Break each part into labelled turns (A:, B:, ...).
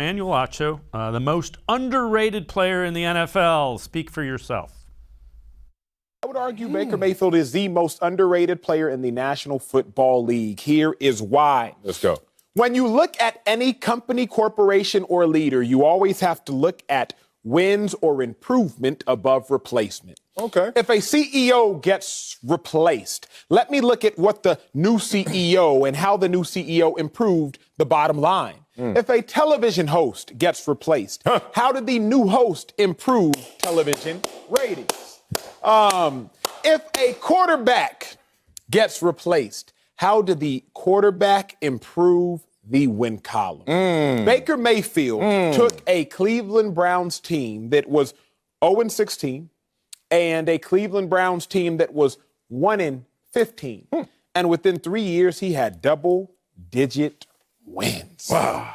A: Emmanuel Acho, the most underrated player in the NFL. Speak for yourself.
B: I would argue Baker Mayfield is the most underrated player in the National Football League. Here is why.
C: Let's go.
B: When you look at any company, corporation, or leader, you always have to look at wins or improvement above replacement.
C: Okay.
B: If a CEO gets replaced, let me look at what the new CEO and how the new CEO improved the bottom line. If a television host gets replaced, how did the new host improve television ratings? If a quarterback gets replaced, how did the quarterback improve the win column? Baker Mayfield took a Cleveland Browns team that was 0-16 and a Cleveland Browns team that was 1-15. And within 3 years, he had double-digit wins.
C: Wow.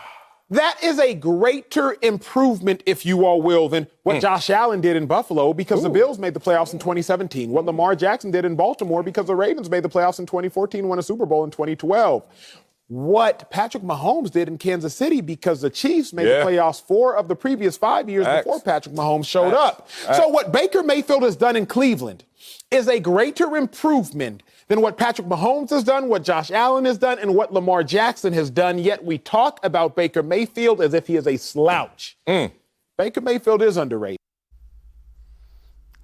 B: That is a greater improvement, if you all will, than what Josh Allen did in Buffalo because the Bills made the playoffs in 2017, what Lamar Jackson did in Baltimore because the Ravens made the playoffs in 2014, won a Super Bowl in 2012. What Patrick Mahomes did in Kansas City because the Chiefs made the playoffs 4 of the previous 5 years before Patrick Mahomes showed up. So what Baker Mayfield has done in Cleveland is a greater improvement than what Patrick Mahomes has done, what Josh Allen has done, and what Lamar Jackson has done. Yet we talk about Baker Mayfield as if he is a slouch. Baker Mayfield is underrated.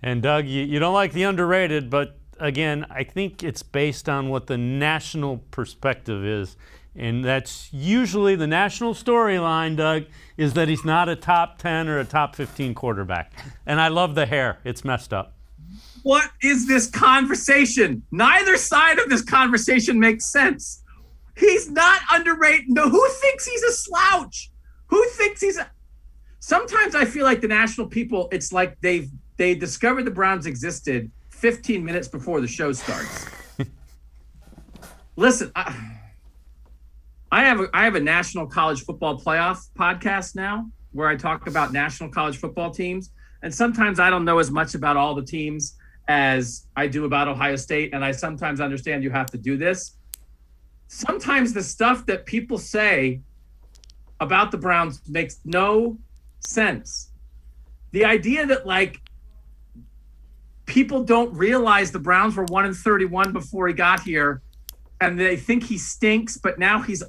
A: And Doug, you don't like the underrated, but again, I think it's based on what the national perspective is. And that's usually the national storyline, Doug, is that he's not a top 10 or a top 15 quarterback. And I love the hair. It's messed up.
D: What is this conversation? Neither side of this conversation makes sense. He's not underrated. No, who thinks he's a slouch? Who thinks he's a... Sometimes I feel like the national people, it's like they discovered the Browns existed 15 minutes before the show starts. Listen, I have a national college football playoff podcast now where I talk about national college football teams. And sometimes I don't know as much about all the teams as I do about Ohio State. And I sometimes understand you have to do this. Sometimes the stuff that people say about the Browns makes no sense. The idea that people don't realize the Browns were 1-31 before he got here, and they think he stinks, but now he's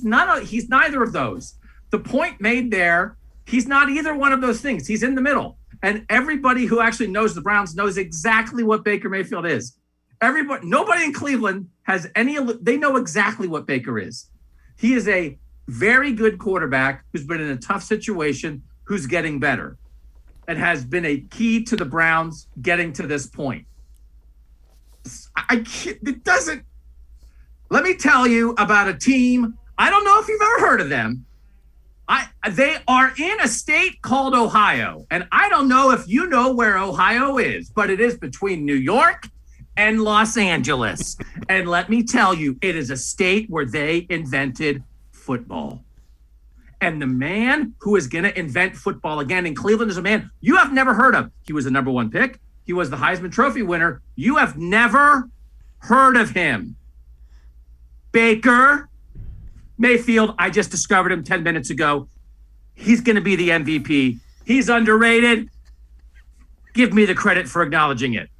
D: neither of those. The point made there, he's not either one of those things. He's in the middle. And everybody who actually knows the Browns knows exactly what Baker Mayfield is. Nobody in Cleveland has they know exactly what Baker is. He is a very good quarterback who's been in a tough situation, who's getting better, and has been a key to the Browns getting to this point. Let me tell you about a team. I don't know if you've ever heard of them. They are in a state called Ohio. And I don't know if you know where Ohio is, but it is between New York and Los Angeles. And let me tell you, it is a state where they invented football. And the man who is going to invent football again in Cleveland is a man you have never heard of. He was the number 1 pick. He was the Heisman Trophy winner. You have never heard of him. Baker Mayfield, I just discovered him 10 minutes ago. He's going to be the MVP. He's underrated. Give me the credit for acknowledging it.